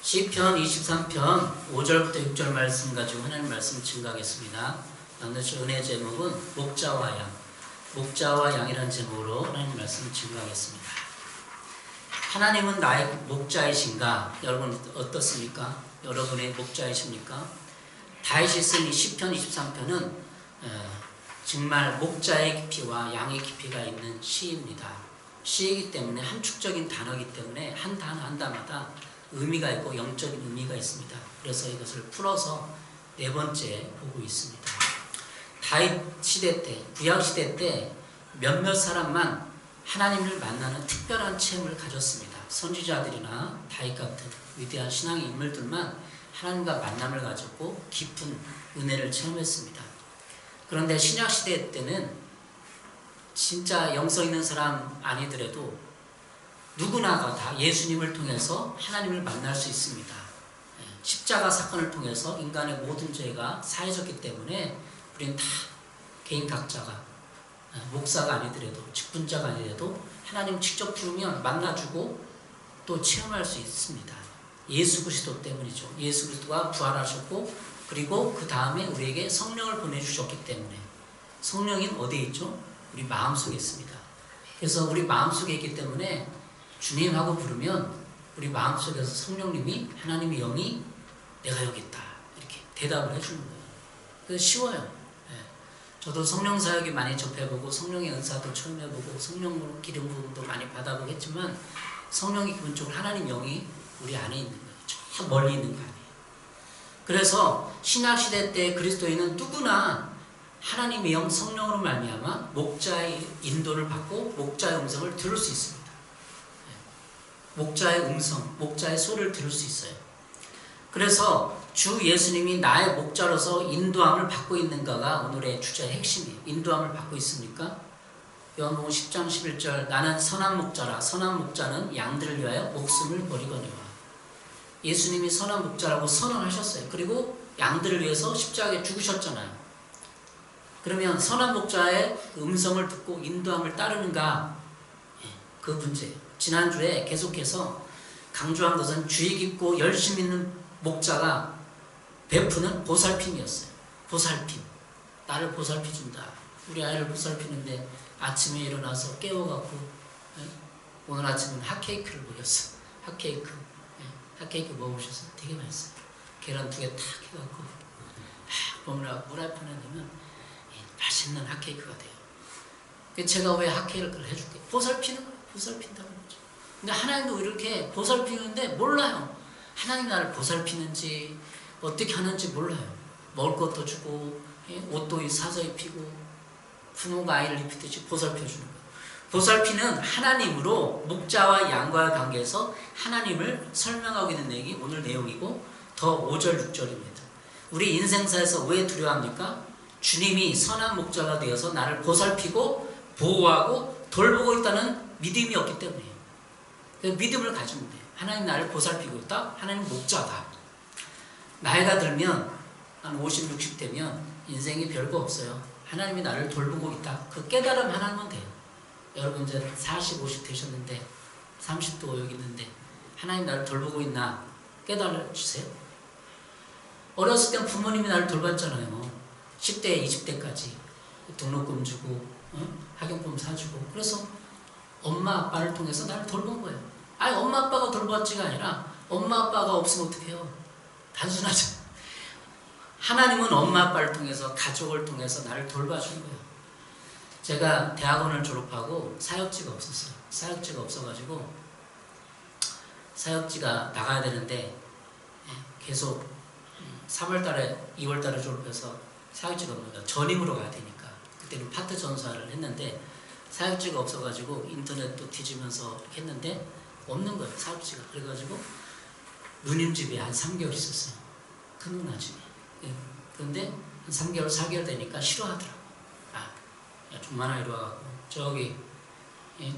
시편 23편 5절부터 6절 말씀 가지고 하나님 말씀 증거하겠습니다. 오늘 은혜 제목은 목자와 양, 목자와 양이라는 제목으로 하나님 말씀 증거하겠습니다. 하나님은 나의 목자이신가? 여러분 어떻습니까? 여러분의 목자이십니까? 다윗이 쓴 이 시편 23편은 정말 목자의 깊이와 양의 깊이가 있는 시입니다. 시이기 때문에 함축적인 단어이기 때문에 한 단어 한 단어마다 의미가 있고 영적인 의미가 있습니다. 그래서 이것을 풀어서 네 번째 보고 있습니다. 다윗 시대 때, 구약 시대 때 몇몇 사람만 하나님을 만나는 특별한 체험을 가졌습니다. 선지자들이나 다윗 같은 위대한 신앙의 인물들만 하나님과 만남을 가졌고 깊은 은혜를 체험했습니다. 그런데 신약 시대 때는 진짜 영성 있는 사람 아니더라도 누구나가 다 예수님을 통해서 하나님을 만날 수 있습니다. 십자가 사건을 통해서 인간의 모든 죄가 사해졌기 때문에 우리는 다 개인 각자가 목사가 아니더라도 직분자가 아니더라도 하나님 직접 부르면 만나주고 또 체험할 수 있습니다. 예수 그리스도 때문이죠. 예수 그리스도가 부활하셨고 그리고 그 다음에 우리에게 성령을 보내주셨기 때문에 성령이 어디에 있죠? 우리 마음속에 있습니다. 그래서 우리 마음속에 있기 때문에 주님하고 부르면 우리 마음속에서 성령님이 하나님의 영이 내가 여기 있다 이렇게 대답을 해주는 거예요. 그래서 쉬워요. 저도 성령 사역이 많이 접해보고 성령의 은사도 처음 해보고 성령으로 기름 부음도 많이 받아보겠지만 성령이 기본적으로 하나님 영이 우리 안에 있는 거예요. 저 멀리 있는 거 아니에요. 그래서 신약시대 때 그리스도인은 누구나 하나님의 영 성령으로 말미암아 목자의 인도를 받고 목자의 음성을 들을 수 있습니다. 목자의 음성, 목자의 소리를 들을 수 있어요. 그래서 주 예수님이 나의 목자로서 인도함을 받고 있는가가 오늘의 주제의 핵심이에요. 인도함을 받고 있습니까? 요한복음 10장 11절 나는 선한 목자라 선한 목자는 양들을 위하여 목숨을 버리거니와. 예수님이 선한 목자라고 선언하셨어요. 그리고 양들을 위해서 십자가에 죽으셨잖아요. 그러면 선한 목자의 음성을 듣고 인도함을 따르는가? 그 문제예요. 지난주에 계속해서 강조한 것은 주의 깊고 열심 있는 목자가 베푸는 보살핌이었어요. 보살핌. 나를 보살펴준다. 우리 아이를 보살피는데 아침에 일어나서 깨워갖고 오늘 아침은 핫케이크를 먹였어. 핫케이크. 핫케이크 먹으셔서 되게 맛있어요. 계란 2개 탁 해갖고 물 앞에 넣으면 맛있는 핫케이크가 돼요. 제가 왜 핫케이크를 해줄게? 보살피는 거예요. 보살핀다는 거죠. 근데 하나님도 이렇게 보살피는데 몰라요. 하나님 나를 보살피는지 어떻게 하는지 몰라요. 먹을 것도 주고 옷도 사서 입히고 부모가 아이를 입히듯이 보살펴주는 거예요. 보살피는 하나님으로 목자와 양과의 관계에서 하나님을 설명하고 있는 내용이 오늘 내용이고 더 5절 6절입니다. 우리 인생사에서 왜 두려워합니까? 주님이 선한 목자가 되어서 나를 보살피고 보호하고 돌보고 있다는 믿음이 없기 때문이에요. 그래서 믿음을 가지면 돼요. 하나님 나를 보살피고 있다. 하나님 목자다. 나이가 들면 한 50, 60 되면 인생이 별거 없어요. 하나님이 나를 돌보고 있다. 그 깨달음 하나면 돼요. 여러분 이제 40, 50 되셨는데 30도 여기 있는데 하나님 나를 돌보고 있나 깨달아 주세요. 어렸을 땐 부모님이 나를 돌봤잖아요. 10대, 20대까지 등록금 주고 학용품 사주고 그래서 엄마 아빠를 통해서 나를 돌본 거예요. 아니 엄마 아빠가 돌봤지가 아니라 엄마 아빠가 없으면 어떡해요? 단순하죠. 하나님은 엄마 아빠를 통해서 가족을 통해서 나를 돌봐준 거예요. 제가 대학원을 졸업하고 사역지가 없었어요. 사역지가 없어가지고 사역지가 나가야 되는데 계속 3월달에 2월달에 졸업해서 사역지가 없는가 전임으로 가야 되니까 그때는 파트 전사를 했는데 사역지가 없어가지고 인터넷도 뒤지면서 이렇게 했는데 없는 거예요. 사역지가. 그래가지고 누님 집에 한 3개월 있었어요. 큰 누나 집에. 그런데 한 3개월 4개월 되니까 싫어하더라고. 야 좀만아 이리 와갖고 저기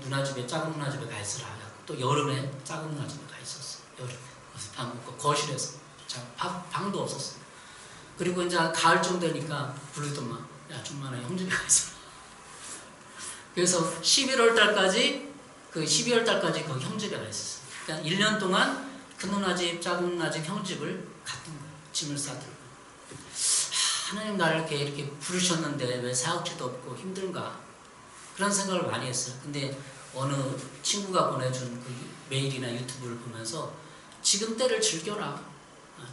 누나 집에 작은 누나 집에 가 있으라. 또 여름에 작은 누나 집에 가 있었어. 여름에. 그래서 밥 먹고 거실에서 방도 없었어요. 그리고 이제 가을쯤 되니까 부르더만 야 좀만아 형 집에 가 있어라. 그래서 11월 달까지 그 12월 달까지 거기 형제가 있었어요. 그러니까 1년 동안 큰 누나 집, 작은 누나 집, 형 집을 갔던 거예요. 짐을 싸들고. 하나님 나를 이렇게 부르셨는데 왜 사역지도 없고 힘든가? 그런 생각을 많이 했어요. 근데 어느 친구가 보내준 그 메일이나 유튜브를 보면서 지금 때를 즐겨라.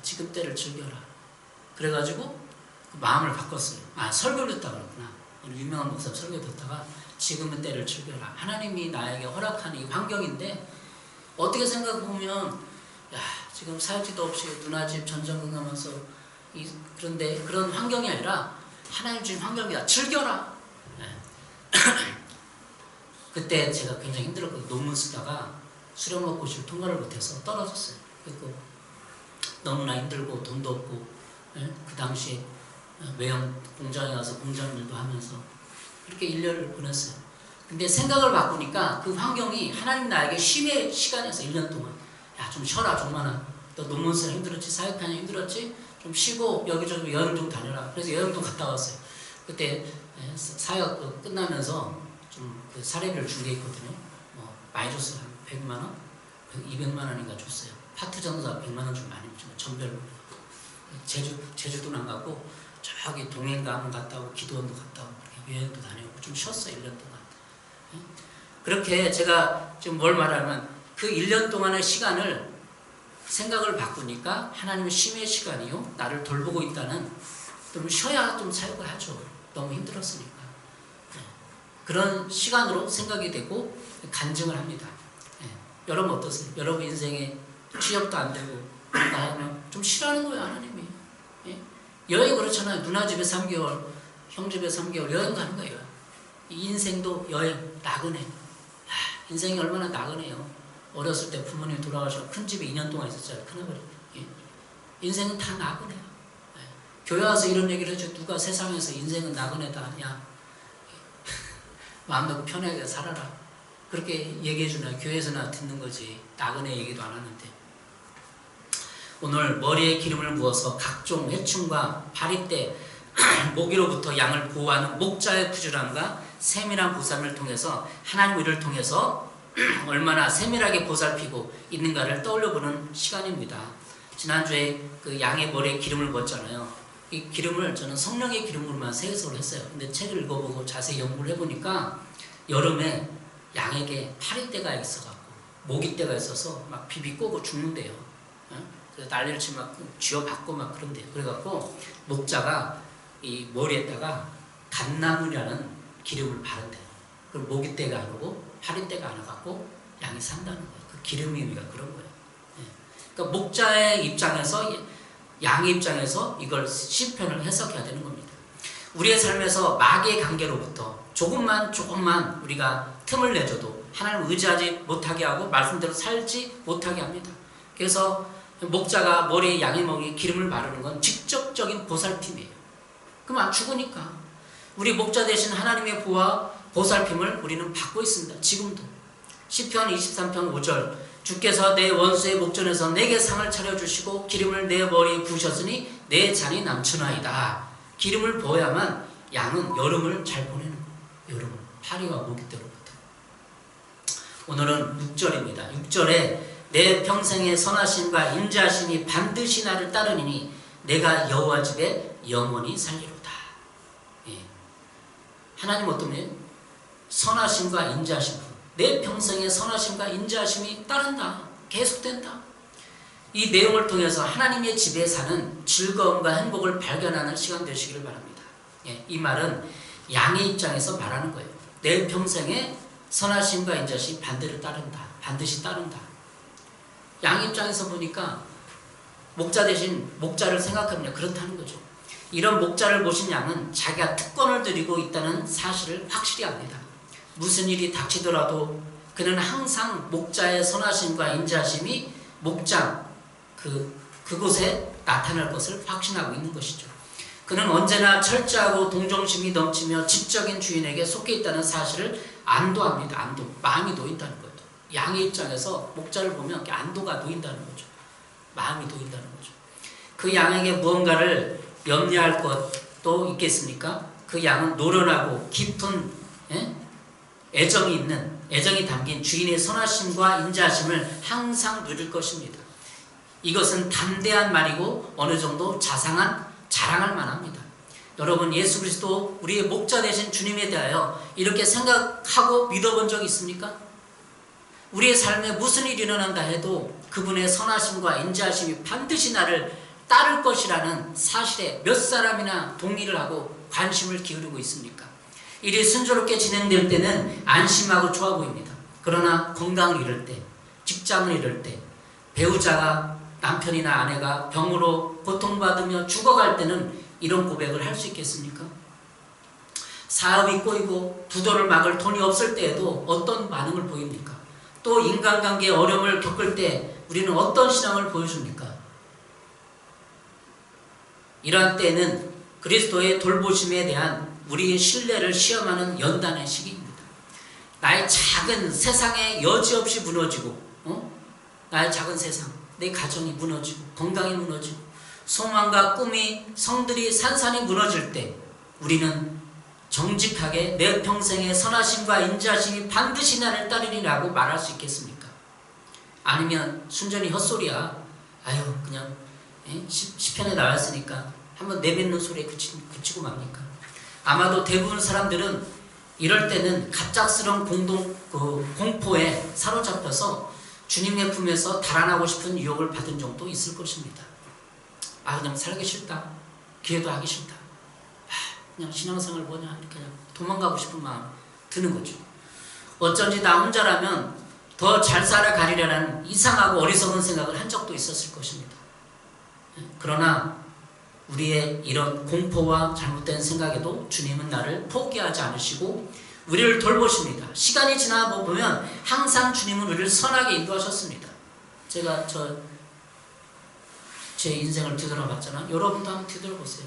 지금 때를 즐겨라. 그래가지고 그 마음을 바꿨어요. 설교를 듣다 그랬구나. 어느 유명한 목사 설교 듣다가 지금은 때를 즐겨라. 하나님이 나에게 허락한 이 환경인데 어떻게 생각해보면 야, 지금 사역지도 없이 누나 집 전전긍긍 하면서 그런데 그런 환경이 아니라 하나님 주신 환경이다. 즐겨라. 네. 그때 제가 굉장히 힘들었거든요. 논문 쓰다가 수련 먹고 싶어 통과를 못해서 떨어졌어요. 그리고 너무나 힘들고 돈도 없고 그 당시에 외형 공장에 가서 공장 일도 하면서 그렇게 1년을 보냈어요. 근데 생각을 바꾸니까 그 환경이 하나님 나에게 쉼의 시간이었어요. 1년 동안. 야, 좀 쉬어라 종만아. 너 논문 쓰라 힘들었지? 사역하냐 힘들었지? 좀 쉬고 여기저기 여행 좀 다녀라. 그래서 여행도 갔다 왔어요. 그때 사역 끝나면서 좀 그 사례비를 준 게 있거든요. 많이 줬어요. 한 100만 원? 200만 원인가 줬어요. 파트 전도사 100만 원 좀 많이 줬어요. 전별로. 제주도는 안 가고 저기 동해인가 한번 갔다 오고 기도원도 갔다 오고 여행도 다녀오고 좀 쉬었어요. 1년 동안. 그렇게 제가 지금 뭘 말하면 그 1년 동안의 시간을 생각을 바꾸니까 하나님의 쉼의 시간이요. 나를 돌보고 있다는 좀 쉬어야 좀 사역을 하죠. 너무 힘들었으니까. 그런 시간으로 생각이 되고 간증을 합니다. 여러분 어떠세요? 여러분 인생에 취업도 안 되고 그런가 하면 좀 싫어하는 거예요. 하나님이. 여행 그렇잖아요. 누나 집에 3개월, 형 집에 3개월 여행 가는 거예요. 이 인생도 여행, 나그네. 인생이 얼마나 나그네요. 어렸을 때 부모님이 돌아가셔서 큰 집에 2년 동안 있었잖아요. 큰아버지. 인생은 다 나그네요. 교회 와서 이런 얘기를 해줘. 누가 세상에서 인생은 나그네다. 야, 마음 놓고 편하게 살아라. 그렇게 얘기해주나 교회에서나 듣는 거지. 나그네 얘기도 안 하는데. 오늘 머리에 기름을 부어서 각종 해충과 파리떼, 모기로부터 양을 보호하는 목자의 부지런함과 세밀한 보살을 통해서 하나님 의를 통해서 얼마나 세밀하게 보살피고 있는가를 떠올려보는 시간입니다. 지난주에 그 양의 머리에 기름을 부었잖아요. 이 기름을 저는 성령의 기름으로만 해석을 했어요. 근데 책을 읽어보고 자세히 연구를 해보니까 여름에 양에게 파리떼가 있어갖고 모기떼가 있어서 막 비비 꼬고 죽는데요. 그래서 난리를 치고 막 쥐어받고 막 그런데요. 그래갖고 목자가 이 머리에다가 갓나물이라는 기름을 바른대요. 그럼 모기떼가 안 오고 파리떼가 안 와갖고 양이 산다는 거예요. 그 기름의 의미가 그런 거예요. 그러니까 목자의 입장에서 양의 입장에서 이걸 시편을 해석해야 되는 겁니다. 우리의 삶에서 마귀의 관계로부터 조금만 우리가 틈을 내줘도 하나님을 의지하지 못하게 하고 말씀대로 살지 못하게 합니다. 그래서 목자가 머리에 양의 머리에 기름을 바르는 건 직접적인 보살핌이에요. 그럼 안 죽으니까. 우리 목자 대신 하나님의 보호와 보살핌을 우리는 받고 있습니다. 지금도. 시편 23편 5절 주께서 내 원수의 목전에서 내게 상을 차려주시고 기름을 내 머리에 부으셨으니 내 잔이 넘치나이다. 기름을 부어야만 양은 여름을 잘 보내는 거예요. 여름을. 파리와 모기떼로부터. 오늘은 6절입니다. 6절에 내 평생의 선하심과 인자하심이 반드시 나를 따르니니 내가 여호와 집에 영원히 살리로다. 하나님 어떤 분이에요? 선하심과 인자하심. 내 평생의 선하심과 인자하심이 따른다. 계속된다. 이 내용을 통해서 하나님의 집에 사는 즐거움과 행복을 발견하는 시간 되시기를 바랍니다. 이 말은 양의 입장에서 말하는 거예요. 내 평생의 선하심과 인자하심이 반대로 따른다. 반드시 따른다. 양 입장에서 보니까 목자 대신 목자를 생각하면 그렇다는 거죠. 이런 목자를 모신 양은 자기가 특권을 드리고 있다는 사실을 확실히 압니다. 무슨 일이 닥치더라도 그는 항상 목자의 선하심과 인자하심이 목장 그곳에 나타날 것을 확신하고 있는 것이죠. 그는 언제나 철저하고 동정심이 넘치며 지적인 주인에게 속해 있다는 사실을 안도합니다. 안도. 마음이 놓인다는 거죠. 양의 입장에서 목자를 보면 안도가 놓인다는 거죠. 마음이 놓인다는 거죠. 그 양에게 무언가를 염려할 것도 있겠습니까? 그 양은 노련하고 깊은 애정이 담긴 주인의 선하심과 인자하심을 항상 누릴 것입니다. 이것은 담대한 말이고 어느 정도 자랑할 만합니다. 여러분, 예수 그리스도 우리의 목자 되신 주님에 대하여 이렇게 생각하고 믿어본 적이 있습니까? 우리의 삶에 무슨 일이 일어난다 해도 그분의 선하심과 인자하심이 반드시 나를 따를 것이라는 사실에 몇 사람이나 동의를 하고 관심을 기울이고 있습니까? 일이 순조롭게 진행될 때는 안심하고 좋아 보입니다. 그러나 건강을 잃을 때, 직장을 잃을 때, 배우자가, 남편이나 아내가 병으로 고통받으며 죽어갈 때는 이런 고백을 할 수 있겠습니까? 사업이 꼬이고 부도를 막을 돈이 없을 때에도 어떤 반응을 보입니까? 또 인간관계의 어려움을 겪을 때 우리는 어떤 신앙을 보여줍니까? 이러한 때는 그리스도의 돌보심에 대한 우리의 신뢰를 시험하는 연단의 시기입니다. 나의 작은 세상에 여지없이 무너지고, 나의 작은 세상, 내 가정이 무너지고, 건강이 무너지고, 소망과 꿈이, 성들이 산산이 무너질 때 우리는 정직하게 내 평생의 선하심과 인자심이 반드시 나를 따르리라고 말할 수 있겠습니까? 아니면 순전히 헛소리야. 아유, 그냥 시편에 나왔으니까 한번 내뱉는 소리에 그치고 맙니까? 아마도 대부분 사람들은 이럴 때는 갑작스러운 공포에 사로잡혀서 주님의 품에서 달아나고 싶은 유혹을 받은 적도 있을 것입니다. 아, 그냥 살기 싫다. 기회도 하기 싫다. 그냥 신앙생활 뭐냐, 이렇게 그냥 도망가고 싶은 마음 드는 거죠. 어쩐지 나 혼자라면 더 잘 살아가리라는 이상하고 어리석은 생각을 한 적도 있었을 것입니다. 그러나 우리의 이런 공포와 잘못된 생각에도 주님은 나를 포기하지 않으시고 우리를 돌보십니다. 시간이 지나 보면 항상 주님은 우리를 선하게 인도하셨습니다. 제가 제 인생을 뒤돌아봤잖아요. 여러분도 한번 뒤돌아보세요.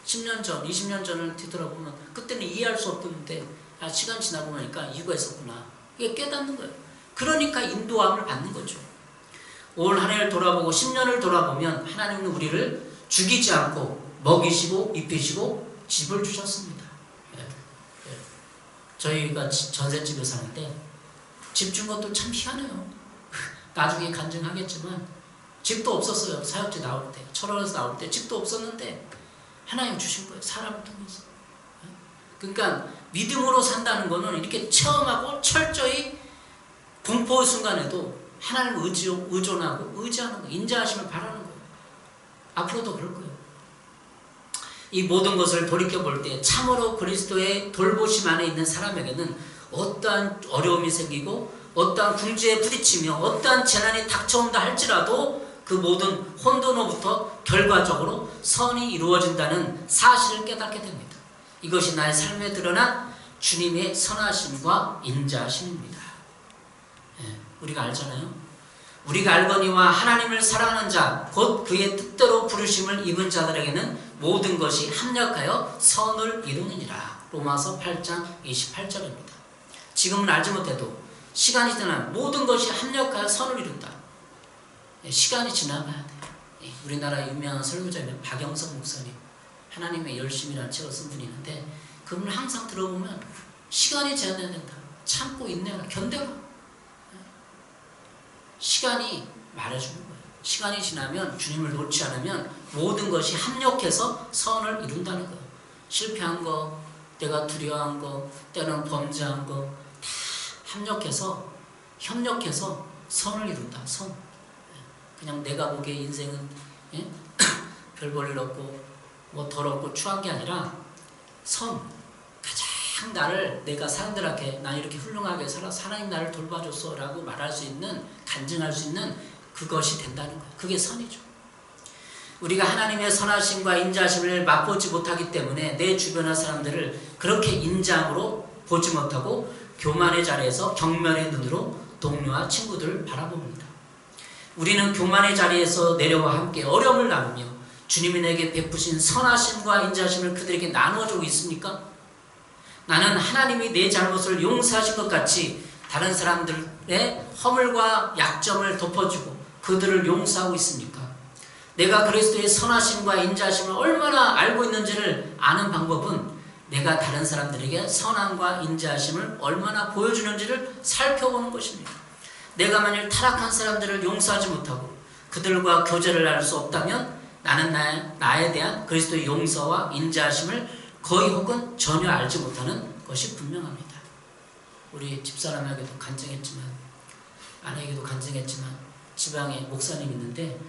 10년 전, 20년 전을 뒤돌아보면 그때는 이해할 수 없었는데 시간 지나고 보니까 이유가 있었구나. 이게 깨닫는 거예요. 그러니까 인도함을 받는 거죠. 올 한 해를 돌아보고 10년을 돌아보면 하나님은 우리를 죽이지 않고 먹이시고 입히시고 집을 주셨습니다. 저희가 전셋집에 사는데 집 준 것도 참 희한해요. 나중에 간증하겠지만 집도 없었어요. 사역지 나올 때, 철원에서 나올 때 집도 없었는데 하나님 주신 거예요. 사람을 통해서. 그러니까 믿음으로 산다는 거는 이렇게 체험하고 철저히 공포의 순간에도 하나님을 의존하고 의지하는 거예요. 인자하심을 바라는 거예요. 앞으로도 그럴 거예요. 이 모든 것을 돌이켜볼 때 참으로 그리스도의 돌보심 안에 있는 사람에게는 어떠한 어려움이 생기고 어떠한 궁지에 부딪히며 어떠한 재난이 닥쳐온다 할지라도 그 모든 혼돈으로부터 결과적으로 선이 이루어진다는 사실을 깨닫게 됩니다. 이것이 나의 삶에 드러난 주님의 선하심과 인자하심입니다. 우리가 알잖아요. 우리가 알거니와 하나님을 사랑하는 자, 곧 그의 뜻대로 부르심을 입은 자들에게는 모든 것이 합력하여 선을 이루느니라. 로마서 8장 28절입니다. 지금은 알지 못해도 시간이 지나면 모든 것이 합력하여 선을 이룬다. 시간이 지나가야 돼요. 우리나라 유명한 설교자는 박영석 목사님, 하나님의 열심이라는 책을 쓴 분이 있는데 그분을 항상 들어보면 시간이 지나야 된다. 참고 인내하라. 견뎌라. 시간이 말해주는 거예요. 시간이 지나면 주님을 놓지 않으면 모든 것이 합력해서 선을 이룬다는 거예요. 실패한 거, 내가 두려워한 거, 때로는 범죄한 거 다 협력해서 선을 이룬다. 선. 그냥 내가 보기에 인생은 별 볼 일 없고 뭐 더럽고 추한 게 아니라 선. 가장 나를 내가 사람들한테 난 이렇게 훌륭하게 살아서 하나님 나를 돌봐줬어 라고 말할 수 있는, 간증할 수 있는 그것이 된다는 거예요. 그게 선이죠. 우리가 하나님의 선하심과 인자하심을 맛보지 못하기 때문에 내 주변의 사람들을 그렇게 인자함으로 보지 못하고 교만의 자리에서 경멸의 눈으로 동료와 친구들을 바라봅니다. 우리는 교만의 자리에서 내려와 함께 어려움을 나누며 주님이 내게 베푸신 선하심과 인자하심을 그들에게 나누어주고 있습니까? 나는 하나님이 내 잘못을 용서하신 것 같이 다른 사람들의 허물과 약점을 덮어주고 그들을 용서하고 있습니까? 내가 그리스도의 선하심과 인자하심을 얼마나 알고 있는지를 아는 방법은 내가 다른 사람들에게 선함과 인자하심을 얼마나 보여주는지를 살펴보는 것입니다. 내가 만일 타락한 사람들을 용서하지 못하고 그들과 교제를 할 수 없다면 나는 나에 대한 그리스도의 용서와 인자하심을 거의 혹은 전혀 알지 못하는 것이 분명합니다. 우리 집사람에게도 간증했지만, 아내에게도 간증했지만, 지방에 목사님 있는데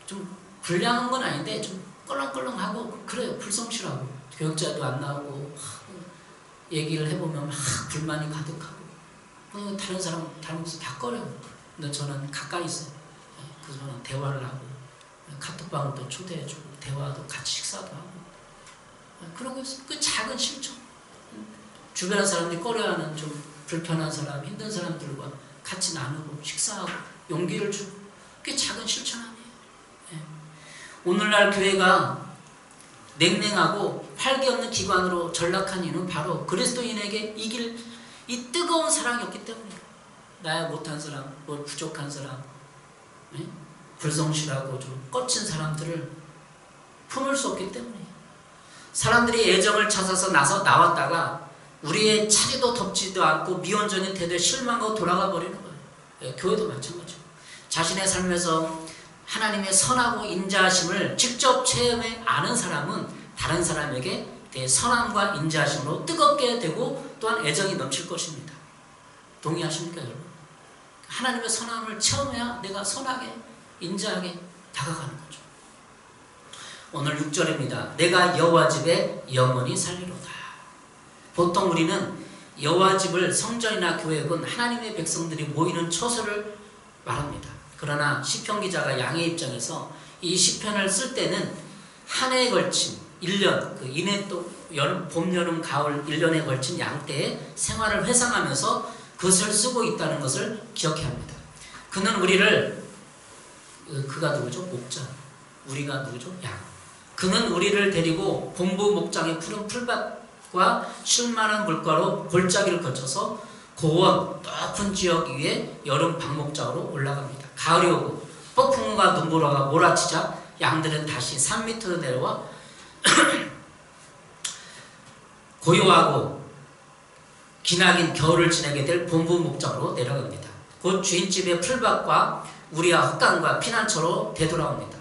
좀 불량한 건 아닌데 좀 껄렁껄렁하고 그래요. 불성실하고 교육자도 안 나오고 얘기를 해보면 막 불만이 가득하고 다른 사람 닮아서 다 꺼려요. 근데 저는 가까이 있어요. 그래서 대화를 하고 카톡방을 또 초대해주고 대화도 같이 식사도 하고 그러고 있어요. 그 작은 실천, 주변 사람들이 꺼려하는 좀 불편한 사람, 힘든 사람들과 같이 나누고 식사하고 용기를 주고, 그게 작은 실천 아니에요. 오늘날 교회가 냉랭하고 활기 없는 기관으로 전락한 이유는 바로 그리스도인에게 이길 이 뜨거운 사랑이 없기 때문이에요. 나야 못한 사람, 뭐 부족한 사람, 불성실하고 좀 꺼친 사람들을 품을 수 없기 때문이에요. 사람들이 애정을 찾아서 나왔다가 우리의 차례도 덮지도 않고 미온적인 태도에 실망하고 돌아가 버리는 거예요. 교회도 마찬가지고 자신의 삶에서 하나님의 선하고 인자하심을 직접 체험해 아는 사람은 다른 사람에게 대해 선함과 인자하심으로 뜨겁게 되고 또한 애정이 넘칠 것입니다. 동의하십니까 여러분? 하나님의 선함을 체험해야 내가 선하게 인자하게 다가가는 거죠. 오늘 6절입니다. 내가 여호와 집에 영원히 살리로다. 보통 우리는 여호와 집을 성전이나 교회 혹은 하나님의 백성들이 모이는 처소를 말합니다. 그러나 시편 기자가 양의 입장에서 이 시편을 쓸 때는 한 해에 걸친 1년, 그 이내 또 여름, 봄, 여름, 가을 1년에 걸친 양떼의 생활을 회상하면서 그것을 쓰고 있다는 것을 기억해야 합니다. 그는 우리를, 그가 누구죠? 목자. 우리가 누구죠? 양. 그는 우리를 데리고 본부 목장의 푸른 풀밭과 쉴만한 물가로 골짜기를 거쳐서 고원, 높은 지역 위에 여름 방목장으로 올라갑니다. 가을이 오고 폭풍과 눈보라가 몰아치자 양들은 다시 산 밑으로 내려와 고요하고 기나긴 겨울을 지내게 될 본부 목장으로 내려갑니다. 곧 주인집의 풀밭과 우리와 헛간과 피난처로 되돌아옵니다.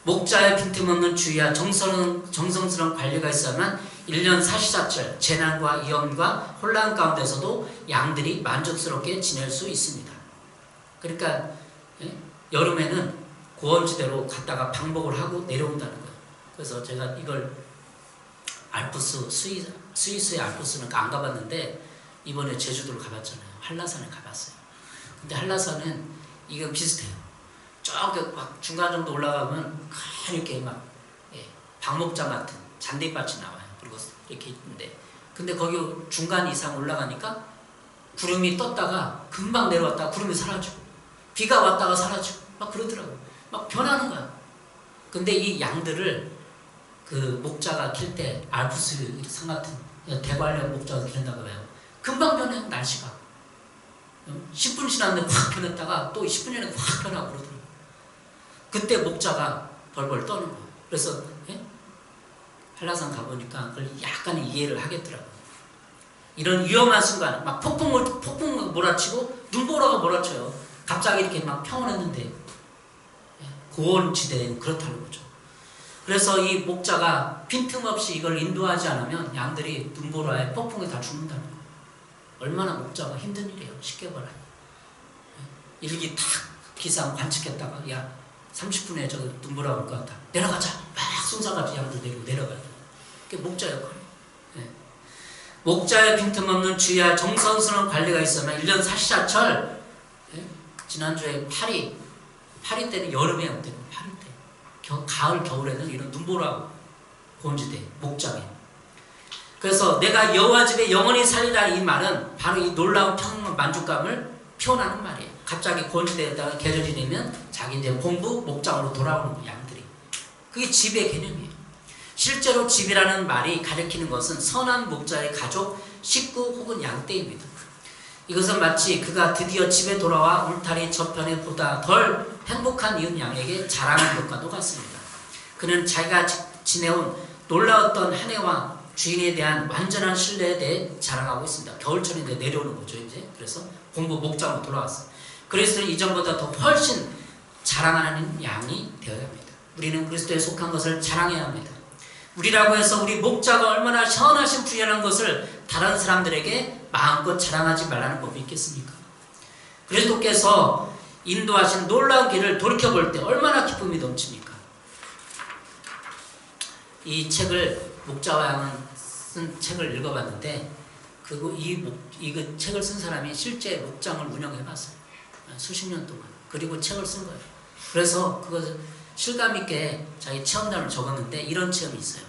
목자의 빈틈없는 주의와 정성스러운 관리가 있어야만 1년 사시사철 재난과 위험과 혼란 가운데서도 양들이 만족스럽게 지낼 수 있습니다. 그러니까 여름에는 고원지대로 갔다가 방목을 하고 내려온다는 거예요. 그래서 제가 이걸 알프스, 스위스의 알프스는 안 가봤는데 이번에 제주도를 가봤잖아요. 한라산을 가봤어요. 근데 한라산은 이거 비슷해요. 저기 막 중간 정도 올라가면 이렇게 막 방목장 같은 잔디밭이 나와요. 그리고 이렇게 있는데, 근데 거기 중간 이상 올라가니까 구름이 떴다가 금방 내려왔다가 구름이 사라지고, 비가 왔다가 사라지고 막 그러더라고요. 막 변하는 거야. 근데 이 양들을 그 목자가 킬 때 알프스 산 같은 대관령 목자가 기른다고 해요. 금방 변해요. 날씨가 10분 지났는데 확 변했다가 또 10분 전에 확 변하고 그러더라고요. 그때 목자가 벌벌 떠는 거예요. 그래서 한라산 가보니까 그걸 약간 이해를 하겠더라고요. 이런 위험한 순간 막 폭풍 몰아치고 눈보라가 몰아쳐요. 갑자기 이렇게 막 평온했는데 고원지대는 그렇다는 거죠. 그래서 이 목자가 빈틈없이 이걸 인도하지 않으면 양들이 눈보라에 폭풍에 다 죽는다는 거예요. 얼마나 목자가 힘든 일이에요. 쉽게 말하면. 일기 탁 기상 관측했다가 야 30분에 저 눈보라 올 것 같다. 내려가자. 막 숭상같이 양들 데리고 내려가요. 그게 목자 역할이에요. 목자의 빈틈없는 주의와 정성스러운 관리가 있으면 1년 사시사철, 지난주에 파리 때는 여름에 안 되고 파리 때 가을 겨울에는 이런 눈보라 고원지대 목장에. 그래서 내가 여호와 집에 영원히 살리라 이 말은 바로 이 놀라운 평온 만족감을 표현하는 말이에요. 갑자기 고원지대에다가 계절이 되면 자기 이제 본부 목장으로 돌아오는 거, 양들이. 그게 집의 개념이에요. 실제로 집이라는 말이 가리키는 것은 선한 목자의 가족, 식구 혹은 양떼입니다. 이것은 마치 그가 드디어 집에 돌아와 울타리 저편에 보다 덜 행복한 이웃 양에게 자랑하는 것과도 같습니다. 그는 자기가 지내온 놀라웠던 한 해와 주인에 대한 완전한 신뢰에 대해 자랑하고 있습니다. 겨울철인데 내려오는 거죠, 이제. 그래서 본부 목장으로 돌아왔어요. 그리스도는 이전보다 더 훨씬 자랑하는 양이 되어야 합니다. 우리는 그리스도에 속한 것을 자랑해야 합니다. 우리라고 해서 우리 목자가 얼마나 선하신 부연한 것을 다른 사람들에게 마음껏 자랑하지 말라는 법이 있겠습니까? 그리스도께서 인도하신 놀라운 길을 돌이켜볼 때 얼마나 기쁨이 넘칩니까? 이 책을 목자와 양은 쓴 책을 읽어봤는데 이 책을 쓴 사람이 실제 목장을 운영해봤어요. 수십 년 동안. 그리고 책을 쓴 거예요. 그래서 그것을 실감 있게 자기 체험담을 적었는데 이런 체험이 있어요.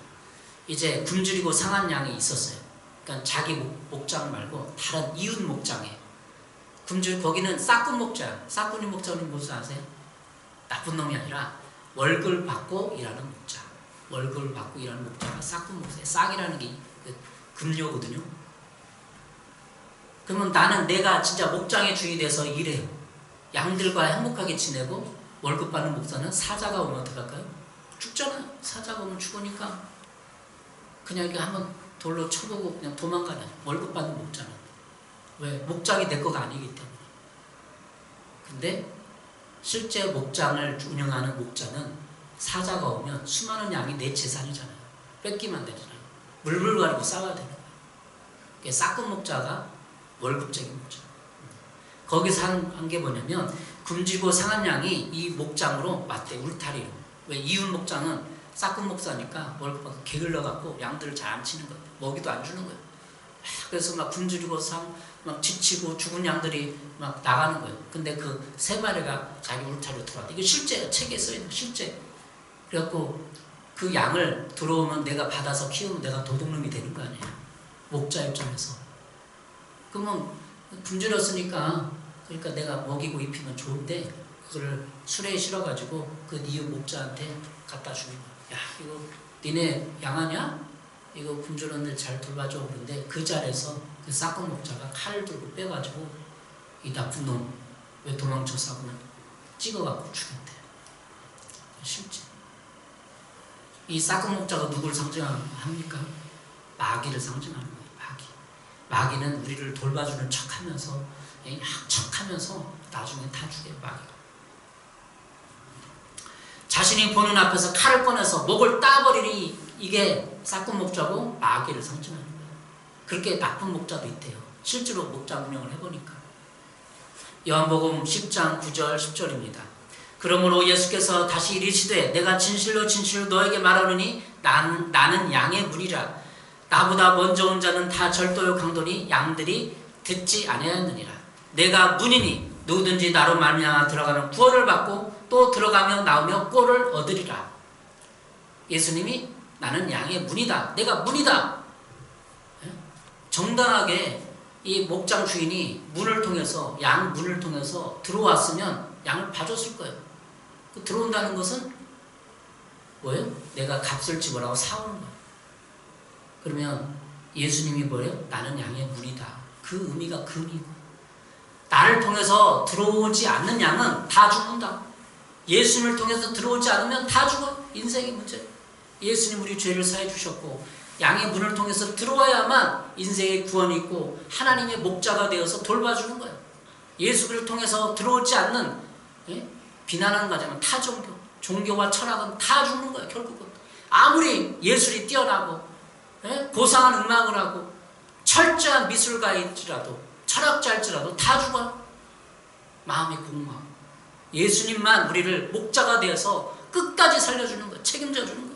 이제 굶주리고 상한 양이 있었어요. 그러니까 자기 목장 말고 다른 이웃 목장에 거기는 싹군 목장. 싹군이 목장은 무슨 아세요? 나쁜 놈이 아니라 월급을 받고 일하는 목장. 월급을 받고 일하는 목자가 싹군 목자예요. 싹이라는 게 금료거든요. 그러면 나는 내가 진짜 목장의 주인이 돼서 일해요. 양들과 행복하게 지내고 월급 받는 목사는 사자가 오면 어떡할까요? 죽잖아요. 사자가 오면 죽으니까 그냥 이렇게 한번 돌로 쳐보고 그냥 도망가요. 월급 받는 목자는. 왜? 목장이 내 거가 아니기 때문에. 근데 실제 목장을 운영하는 목자는 사자가 오면 수많은 양이 내 재산이잖아요. 뺏기면 안 되잖아요. 물불 가리고 싸워야 되는 거예요. 싹군 목자가 월급쟁이 목자. 거기서 한 게 뭐냐면 굶주리고 상한 양이 이 목장으로 맞대. 울타리로. 왜? 이웃 목장은 싹군 목사니까 월급 받고 게을러갖고 양들을 잘 안 치는 거예요. 먹이도 안 주는 거예요. 그래서 막 굶주리고 막 지치고 죽은 양들이 막 나가는 거예요. 근데 그 세 마리가 자기 울타리로 들어왔다. 이게 실제예요. 책에 써있는 실제. 그래갖고 그 양을 들어오면 내가 받아서 키우면 내가 도둑놈이 되는 거 아니에요. 목자 입장에서. 그러면 굶주렸으니까 그러니까 내가 먹이고 입히면 좋은데 그거를 술에 실어가지고 그 이웃 목자한테 갖다 주는 거야. 야, 이거 니네 양하냐? 이거 굶주렸는데 잘 돌봐줘. 그런데 그 자리에서 그 싹군 목자가 칼을 들고 빼가지고 이 나쁜 놈 왜 도망쳐서 하고 찍어갖고 죽였대. 실제. 이 싹군 목자가 누굴 상징합니까? 마귀를 상징하는 거예요. 마귀는 우리를 돌봐주는 척하면서 척하면서 나중에 다 죽여요. 마귀가. 자신이 보는 앞에서 칼을 꺼내서 목을 따버리니 이게 싹군 목자고 마귀를 상징하는 거예요. 그렇게 나쁜 목자도 있대요. 실제로 목자 운영을 해보니까. 요한복음 10장 9절 10절입니다. 그러므로 예수께서 다시 이르시되 내가 진실로 진실로 너에게 말하노니 나는 양의 문이라. 나보다 먼저 온 자는 다 절도요 강도니 양들이 듣지 아니하였느니라. 내가 문이니 누구든지 나로 말미암아 들어가면 구원을 받고 또 들어가며 나오며 꼴을 얻으리라. 예수님이 나는 양의 문이다. 내가 문이다. 정당하게 이 목장 주인이 문을 통해서 양 문을 통해서 들어왔으면 양을 봐줬을 거예요. 들어온다는 것은 뭐예요? 내가 값을 지불하고 사오는 거예요. 그러면 예수님이 뭐예요? 나는 양의 문이다. 그 의미가 그 의미고. 나를 통해서 들어오지 않는 양은 다 죽는다. 예수님을 통해서 들어오지 않으면 다 죽어. 인생의 문제. 예수님 우리 죄를 사해 주셨고 양의 문을 통해서 들어와야만 인생의 구원이 있고 하나님의 목자가 되어서 돌봐주는 거예요. 예수를 통해서 들어오지 않는 비난하는 거잖아요. 타 종교와 철학은 다 죽는 거예요. 결국은 아무리 예술이 뛰어나고 고상한 음악을 하고 철저한 미술가일지라도 철학자일지라도 다 죽어요. 마음이 공허하고 예수님만 우리를 목자가 되어서 끝까지 살려주는 거예요. 책임져 주는 거예요.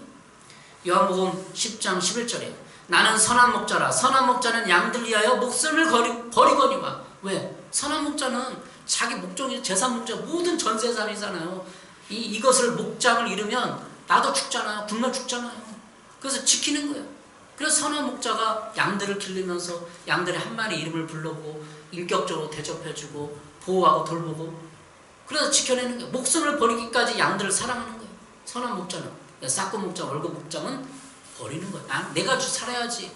요한복음 10장 11절에 나는 선한 목자라. 선한 목자는 양들 위하여 목숨을 버리거니와. 왜? 선한 목자는 자기 목적이 재산 목자 모든 전세산이잖아요. 이것을 목장을 잃으면 나도 죽잖아요. 굶어 죽잖아요. 그래서 지키는 거예요. 그래서 선한 목자가 양들을 기르면서 양들의 한 마리 이름을 불러보고 인격적으로 대접해주고 보호하고 돌보고 그래서 지켜내는 거예요. 목숨을 버리기까지 양들을 사랑하는 거예요. 선한 목자는. 싹군 목자, 월급 목장은 버리는 거야. 내가 살아야지.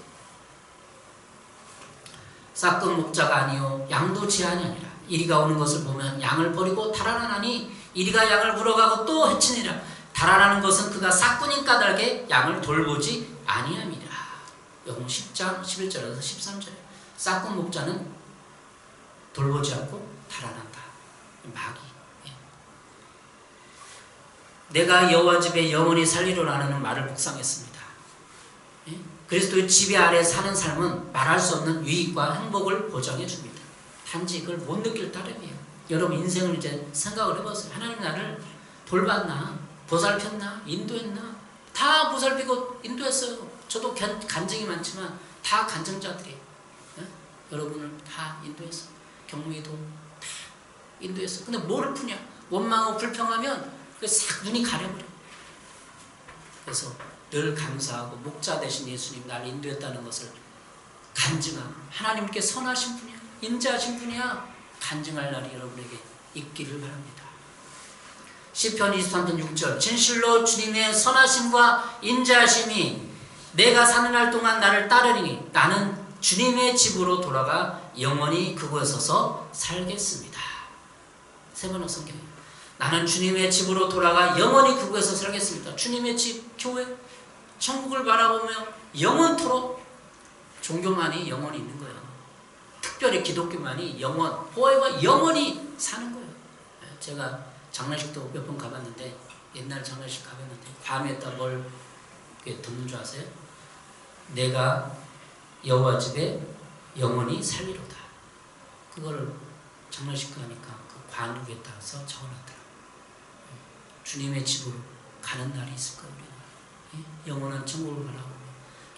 싹군 목자가 아니요 양도 제한이 아니라 이리가 오는 것을 보면 양을 버리고 달아나니 이리가 양을 물어가고 또 해치니라. 달아나는 것은 그가 싹군인 까닭에 양을 돌보지 아니함이라. 요한복음 10장 11절에서 13절에 싹군 목자는 돌보지 않고 달아난다. 마귀. 내가 여호와 집에 영원히 살리로라는 말을 묵상했습니다. 그리스도의 지배 아래 사는 삶은 말할 수 없는 유익과 행복을 보장해 줍니다. 단지 그걸 못 느낄 따름이에요. 여러분 인생을 이제 생각을 해보세요. 하나님 나를 돌봤나? 보살폈나? 인도했나? 다 보살피고 인도했어요. 저도 간증이 많지만 다 간증자들이에요. 여러분을 다 인도했어요. 경미도 다 인도했어요. 근데 뭐를 푸냐? 원망하고 불평하면 싹 눈이 가려버려. 그래서 늘 감사하고 목자 되신 예수님 나를 인도했다는 것을 간증하고 하나님께 선하신 분이야, 인자하신 분이야 간증할 날이 여러분에게 있기를 바랍니다. 시편 23편 6절 진실로 주님의 선하심과 인자하심이 내가 사는 날 동안 나를 따르니 나는 주님의 집으로 돌아가 영원히 그곳에 서서 살겠습니다. 세 번의 성경이에요. 나는 주님의 집으로 돌아가 영원히 그곳에서 살겠습니다. 주님의 집, 교회, 천국을 바라보며 영원토록 종교만이 영원히 있는 거예요. 특별히 기독교만이 포에버 영원히 사는 거예요. 제가 장례식도 몇 번 가봤는데 옛날 장례식 가봤는데 과메에다 뭘 듣는 줄 아세요? 내가 여호와 집에 영원히 살리로다. 그걸 장례식 가니까 그 관국에 따라서 적어놨더라고요. 주님의 집으로 가는 날이 있을 거예요. 영원한 천국을 바라보며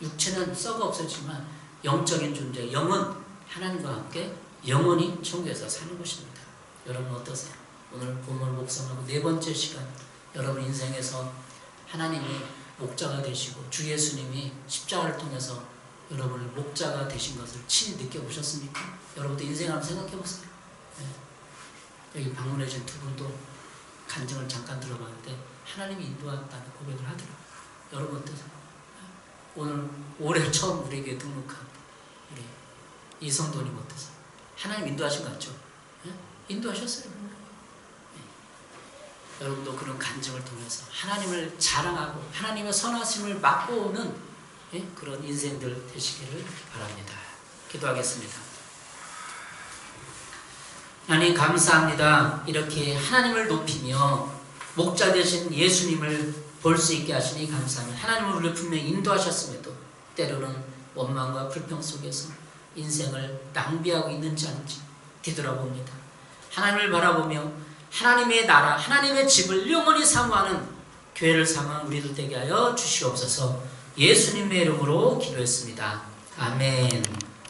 육체는 썩어 없어지만 영적인 존재, 영은 하나님과 함께 영원히 천국에서 사는 것입니다. 여러분 어떠세요? 오늘 본문을 묵상하고 네 번째 시간 여러분 인생에서 하나님이 목자가 되시고 주 예수님이 십자가를 통해서 여러분을 목자가 되신 것을 친히 느껴보셨습니까? 여러분도 인생 한번 생각해보세요. 여기 방문해 주신 두 분도 간증을 잠깐 들어봤는데 하나님이 인도한다는 고백을 하더라고요. 여러분 어떠세요? 오늘 올해 처음 우리 교회 등록한 우리 이성도님 어떠세요? 하나님 인도하신 것 같죠? 인도하셨어요. 여러분도 그런 간증을 통해서 하나님을 자랑하고 하나님의 선하심을 맛보는 그런 인생들 되시기를 바랍니다. 기도하겠습니다. 하나님 감사합니다. 이렇게 하나님을 높이며 목자 되신 예수님을 볼 수 있게 하시니 감사합니다. 하나님은 우리를 분명히 인도하셨음에도 때로는 원망과 불평 속에서 인생을 낭비하고 있는지 아닌지 뒤돌아봅니다. 하나님을 바라보며 하나님의 나라, 하나님의 집을 영원히 사모하는 교회를 삼아 우리들 되게 하여 주시옵소서. 예수님의 이름으로 기도했습니다. 아멘.